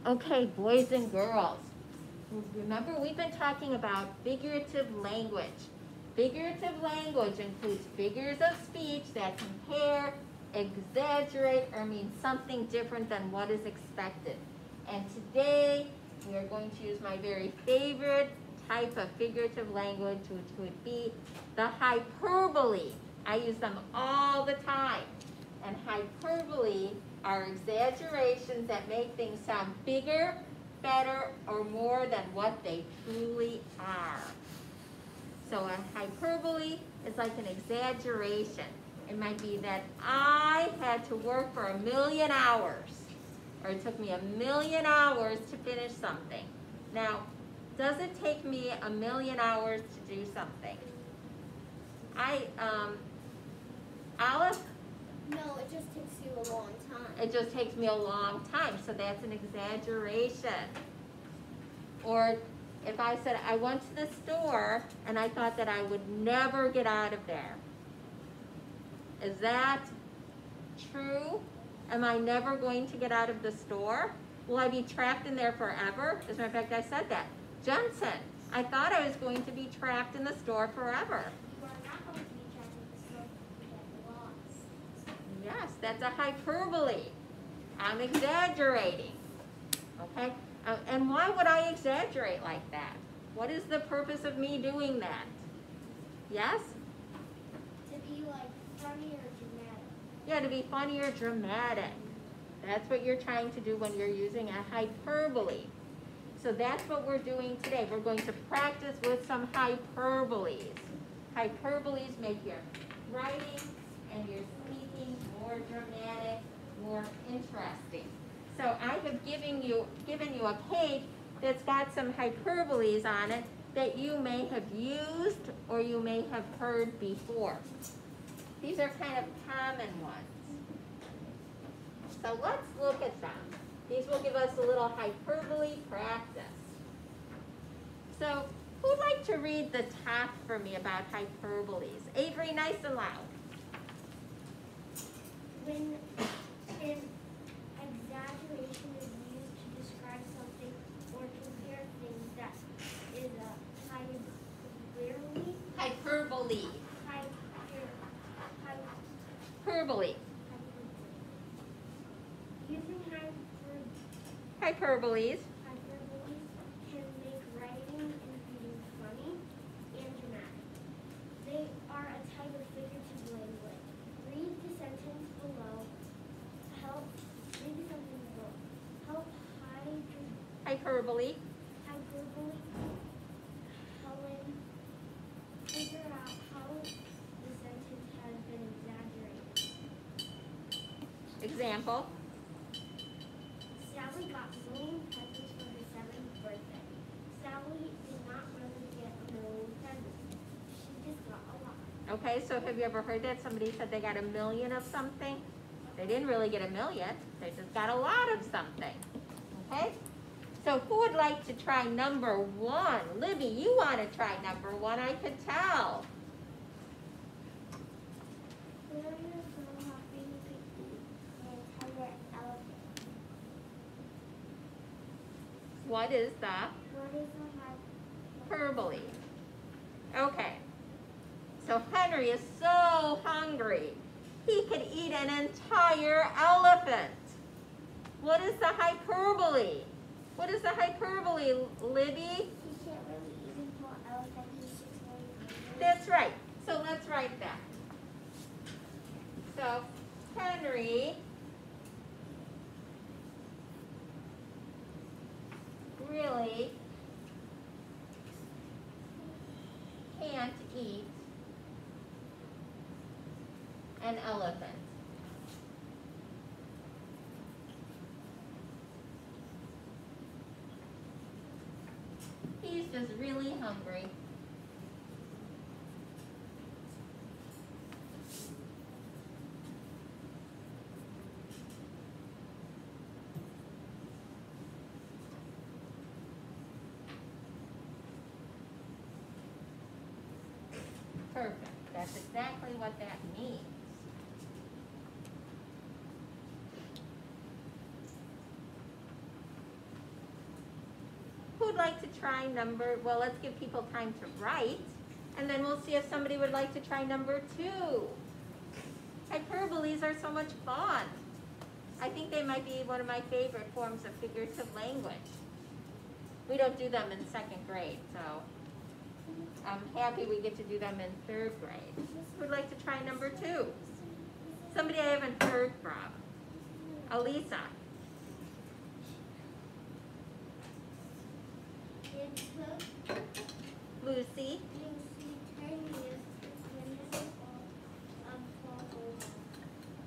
Okay, boys and girls, remember we've been talking about figurative language. Figurative language includes figures of speech that compare, exaggerate, or mean something different than what is expected. And today, we are going to use my very favorite type of figurative language, which would be the hyperbole. I use them all the time. And hyperbole are exaggerations that make things sound bigger, better, or more than what they truly are. So a hyperbole is like an exaggeration. It might be that I had to work for 1,000,000 hours, or it took me 1,000,000 hours to finish something. Now, does it take me 1,000,000 hours to do something? Alice? No, it just takes you a long time. It just takes me a long time, so that's an exaggeration. Or if I said I went to the store and I thought that I would never get out of there. Is that true? Am I never going to get out of the store? Will I be trapped in there forever? As a matter of fact, I said that. Jensen, I thought I was going to be trapped in the store forever. You are not going to be trapped in the store if you get lost. Yes, that's a hyperbole. I'm exaggerating. Okay? And why would I exaggerate like that? What is the purpose of me doing that? Yes? To be like funny or dramatic. Yeah, to be funny or dramatic. That's what you're trying to do when you're using a hyperbole. So that's what we're doing today. We're going to practice with some hyperboles. Hyperboles make your writing and your speaking more dramatic, more interesting. So I have given you a page that's got some hyperboles on it that you may have used or you may have heard before. These are kind of common ones. So let's look at them. These will give us a little hyperbole practice. So who'd like to read the top for me about hyperboles? Avery, nice and loud. When an exaggeration is used to describe something or compare things, that is a hyperbole. Hyperbole. Hyperbole. Using Hyperboles. hyperboles can make writing and reading funny and dramatic. They are a type of figurative language. Read the sentence below. Read the sentence below. Help Hyperbole. hyperbole Helen figure out how the sentence has been exaggerated. Example. Sally got a million presents for her 7th birthday. Sally did not really get a million presents. She just got a lot. Okay, so have you ever heard that? Somebody said they got 1,000,000 of something. They didn't really get 1,000,000. They just got a lot of something. Okay? So who would like to try number 1? Libby, you want to try number 1, I could tell. What is the hyperbole? Okay. So Henry is so hungry, he could eat an entire elephant. What is the hyperbole? What is the hyperbole, Libby? He can't really eat a whole elephant. He's just really hungry. That's right. So let's write that. So Henry really can't eat an elephant. He's just really hungry. Perfect. That's exactly what that means. like to try number, well, let's give people time to write, and then we'll see if somebody would like to try number 2. Hyperboles are so much fun. I think they might be one of my favorite forms of figurative language. We don't do them in 2nd grade, so I'm happy we get to do them in 3rd grade. Who would like to try number 2? Somebody I haven't heard from. Elisa. It took Lucy. Lucy 10 years to finish all of her homework.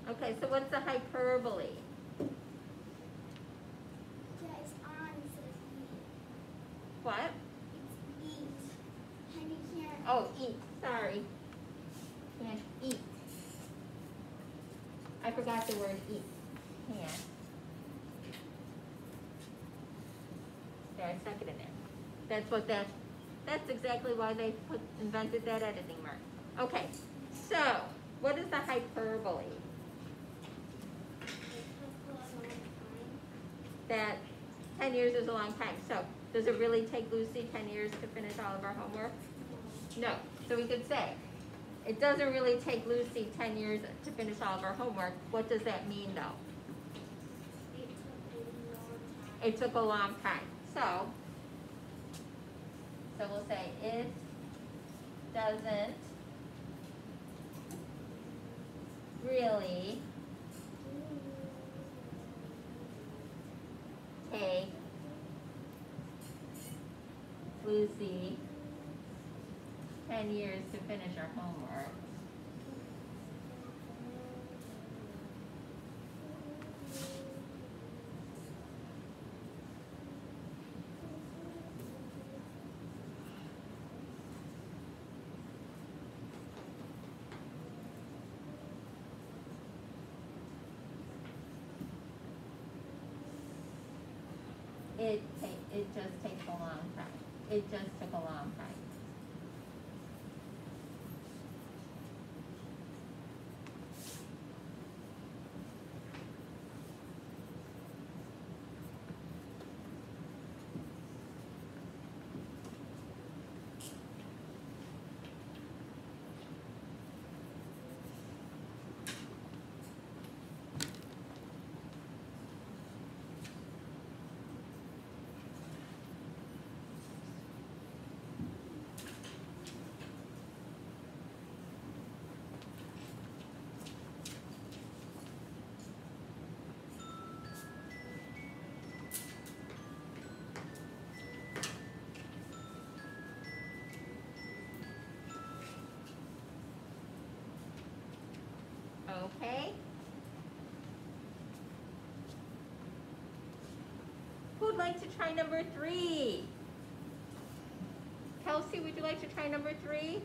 Okay, so what's the hyperbole? Yeah, it's on instead of eat. What? It's eat. And you can't. Oh, eat. Sorry. Can't eat. I forgot the word eat. Can't. There, I stuck it in there. That's exactly why they invented that editing mark. Okay, so what is the hyperbole? It took a long time. That 10 years is a long time. So does it really take Lucy 10 years to finish all of her homework? No. So we could say, it doesn't really take Lucy 10 years to finish all of her homework. What does that mean though? It took a long time. It took a long time. So we'll say it doesn't really take Lucy 10 years to finish her homework. It just takes a long time. It just took a long time. Okay. Who'd like to try number 3? Kelsey, would you like to try number 3? Sure.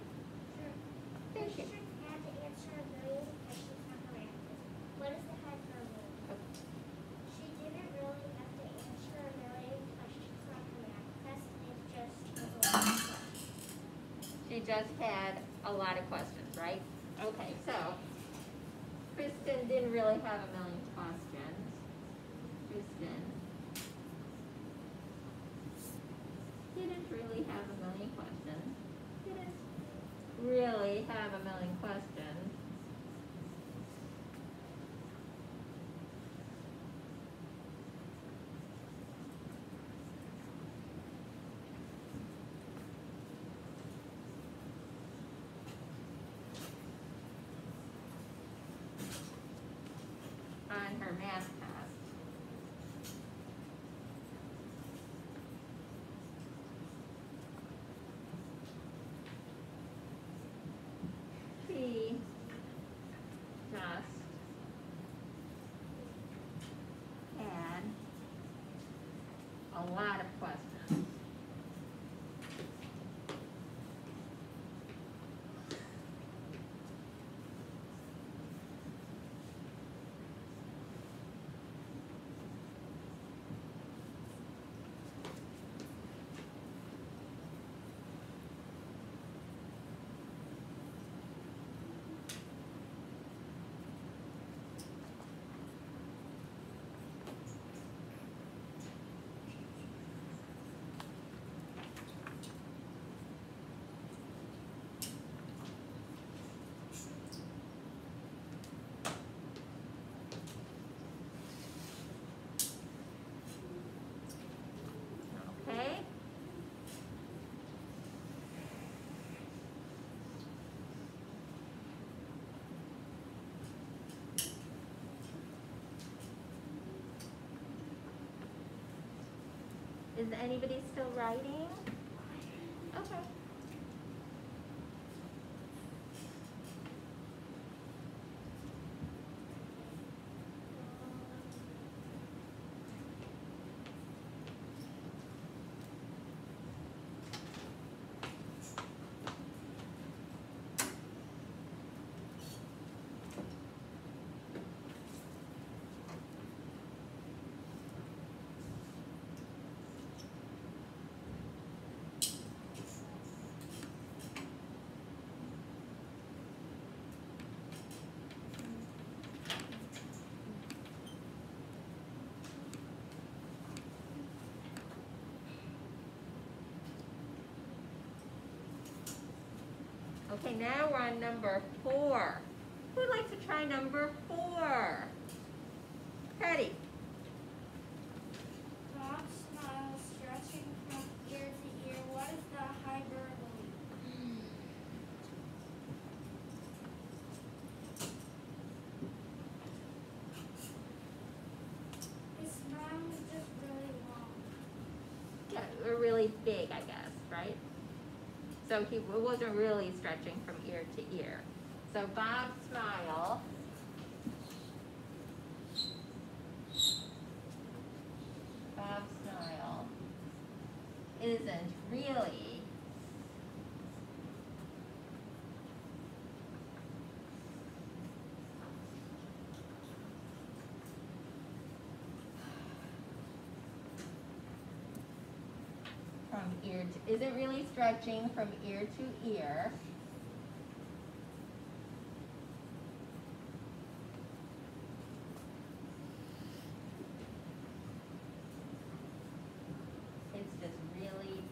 Thank you. Christian had to answer a million questions on her answers. What is the hyperbole? Okay. She didn't really have to answer a million questions on her math test. It just took a lot of questions. She just had a lot of questions, right? Okay, so Kristen didn't really have a million questions. Kristen didn't really have a million questions. Didn't really have a million questions. On her math test. She just had a lot of questions. Is anybody still writing? Okay. Okay, now we're on number 4. Who'd like to try number 4? Patty. Bob smiles, stretching from ear to ear. What is the hyperbole? His smile was just really long. Yeah, we're really big, I guess, right? So he wasn't really stretching from ear to ear. So Bob's smile isn't really from ear to, isn't really stretching from ear to ear. It's just really big.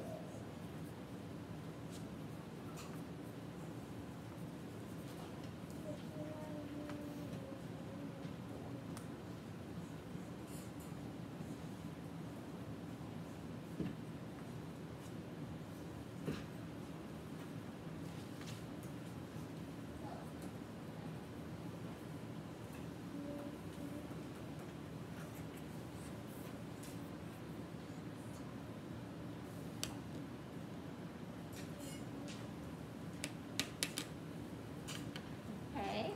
Okay.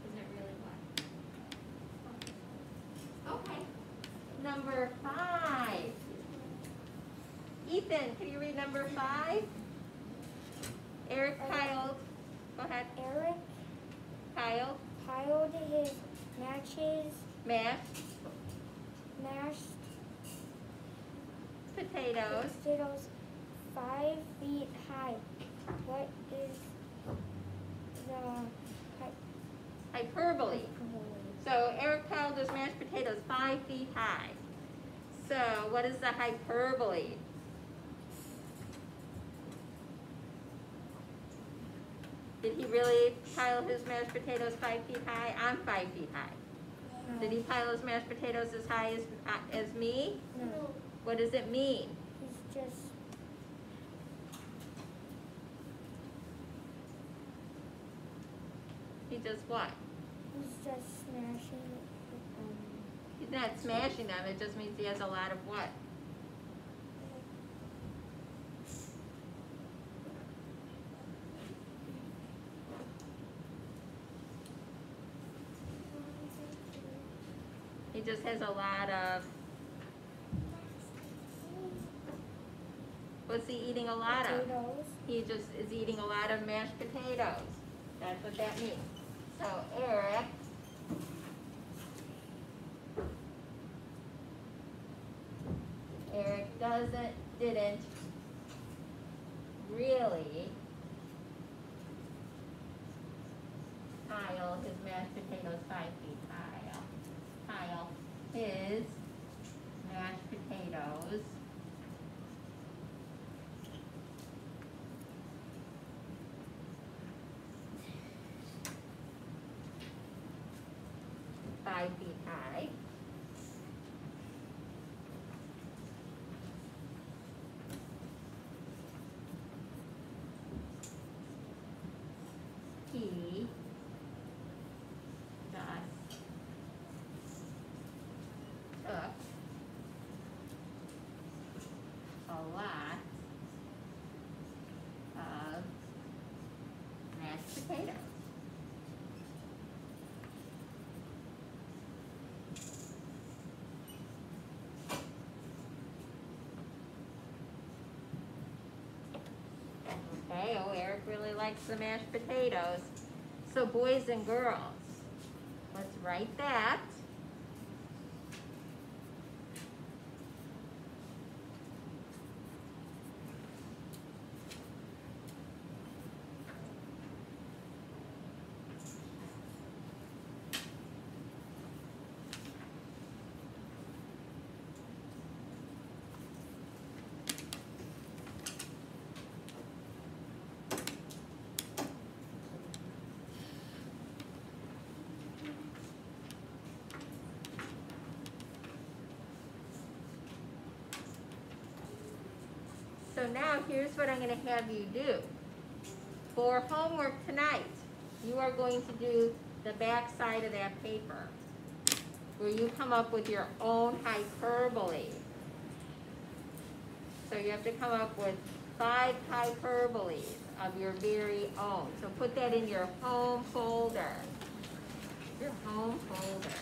Is it really what? Okay. Number 5. Ethan, can you read number 5? Eric piled. Go ahead. Eric Piled. piled his mashed Potatoes. potatoes 5 feet high. What is the Hyperbole. hyperbole? So Eric piled his mashed potatoes 5 feet high. So what is the hyperbole? Did he really pile his mashed potatoes 5 feet high? I'm 5 feet high. Did he pile his mashed potatoes as high as me? No. What does it mean? He's just He just what? smashing He's not smashing them. It just means he has a lot of what? He just has a lot of, what's he eating a lot of? potatoes. He just is eating a lot of mashed potatoes. That's what that means. So Eric didn't really pile his mashed potatoes 5 feet high. Pile his mashed potatoes 5 feet high. lot of mashed potatoes. Okay, oh, Eric really likes the mashed potatoes. So boys and girls, let's write that. So now here's what I'm going to have you do. For homework tonight, you are going to do the back side of that paper, where you come up with your own hyperbole. So you have to come up with 5 hyperboles of your very own. So put that in your home folder. Your home folder.